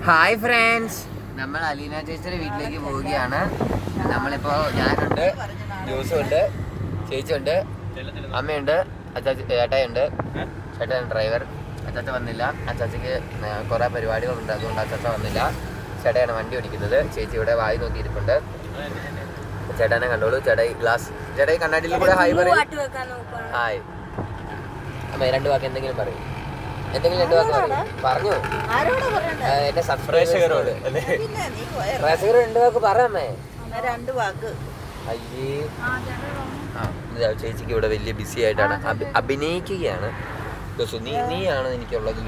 Hi friends, നമ്മൾ അലീന ചേച്ചിയുടെ വീട്ടിലേക്ക് പോവുകയാണ്. നമ്മളിപ്പോൾ ഞാനുണ്ട്, ജോസുണ്ട്, ചേച്ചിയുണ്ട്, അമ്മയുണ്ട്, ചേട്ടായുണ്ട്. ചേട്ടൻ ഡ്രൈവർ. അച്ചാച്ച വന്നില്ല. അച്ചാച്ചയ്ക്ക് കുറേ പരിപാടികളുണ്ട്, അതുകൊണ്ട് അച്ചാച്ച വന്നില്ല. ചേട്ടയാണ് വണ്ടി ഓടിക്കുന്നത്. ചേച്ചി ഇവിടെ വായി നോക്കിയിരിപ്പുണ്ട്. ചേട്ടനെ കണ്ടോളൂ. ചേട്ടായി കണ്ണാടിയിൽ കൂടെ ഹായ് പറയും. ഹായ് അമ്മ, 2 വാക്ക് എന്തെങ്കിലും പറയും. എന്തെങ്കിലും 2 വാക്ക് പറയും. പറഞ്ഞു എന്റെ സബ്സ്ക്രൈബേഴ്സിനോട്. പ്രേക്ഷകർ 2 വാക്ക് പറയാമേ. 2 വാക്ക്. അയ്യേ, ചേച്ചിക്ക് ഇവിടെ വലിയ ബിസി ആയിട്ടാണ്, അഭിനയിക്കുകയാണ്. നീയാണ് എനിക്കുള്ളത്.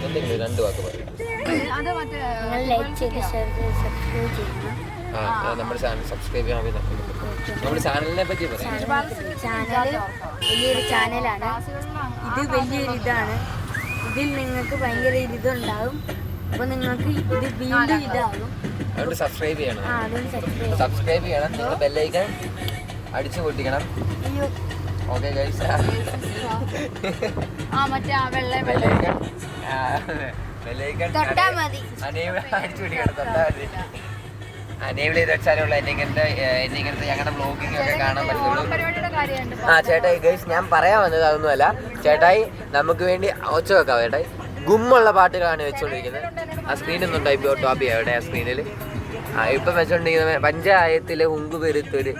എന്തെങ്കിലും 2 വാക്ക് പറയും. നമ്മുടെ ചാനൽ സബ്സ്ക്രൈബ് ചെയ്യാൻ. നമ്മുടെ ചാനലിനെ പറ്റി പറയാം. ചാനൽ വലിയൊരു ചാനലാണ്. ഇത് വലിയൊരു ഇതാണ്. ഇതിൽ നിങ്ങൾക്ക് ഭയങ്കര ഇതുണ്ടാവും. അപ്പൊ നിങ്ങൾക്ക് ഇത് വീണ്ടും ഇതാകും. അതുകൊണ്ട് സബ്സ്ക്രൈബ് ചെയ്യണം. നിങ്ങൾ ബെല്ലൈക്കൺ അടിച്ചു പൊട്ടിക്കണം. ഓക്കെ ഗൈസ്, ബെല്ലൈക്കൺ അടിച്ചു പൊട്ടിക്കണം. തൊട്ടാ മതി. അനേബിൾ ചെയ്ത് വെച്ചാലുള്ള ഇങ്ങനത്തെ ഞങ്ങളുടെ വ്ളോഗിങ് ഒക്കെ കാണാൻ പറ്റുള്ളൂ. ചേട്ടായി ഗൈസ്, ഞാൻ പറയാൻ വന്നത് അതൊന്നുമല്ല. ചേട്ടായി നമുക്ക് വേണ്ടി ഒച്ച വെക്കാം. ചേട്ടായി ഗുമ്മുള്ള പാട്ടുകളാണ് വെച്ചുകൊണ്ടിരിക്കുന്നത്. ആ സ്ക്രീനിൽ ഒന്നും ടോപ്പ് ചെയ്യാം. എവിടെ ആ സ്ക്രീനിൽ ഇപ്പം വെച്ചുകൊണ്ടിരിക്കുന്നത് പഞ്ചായത്തിലെ ഹുങ്കുപെരുത്തൊരു.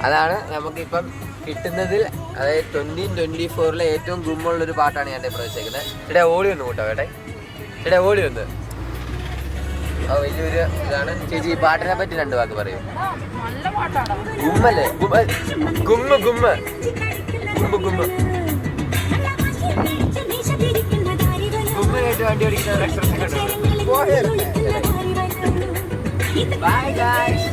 അതാണ് നമുക്കിപ്പം കിട്ടുന്നതിൽ, അതായത് 2024 ഏറ്റവും ഗുമ്മുള്ളൊരു പാട്ടാണ് ഞാൻ ഇപ്പോൾ വെച്ചേക്കുന്നത്. ചേട്ടാ ഓടി ഒന്ന് കൂട്ടോ. ചേട്ടാ ഓടി ഒന്ന്. വലിയൊരു ഇതാണ്. ചേച്ചി ഈ പാട്ടിനെ പറ്റി 2 വാക്ക് പറയും. ഗുമ്മല്ലേ? ഗുമ്മ ഗുമ്മ ഗുമ്മ ഗുമ്മനായിട്ട് വണ്ടി ഓടിക്കുന്ന. Bye guys.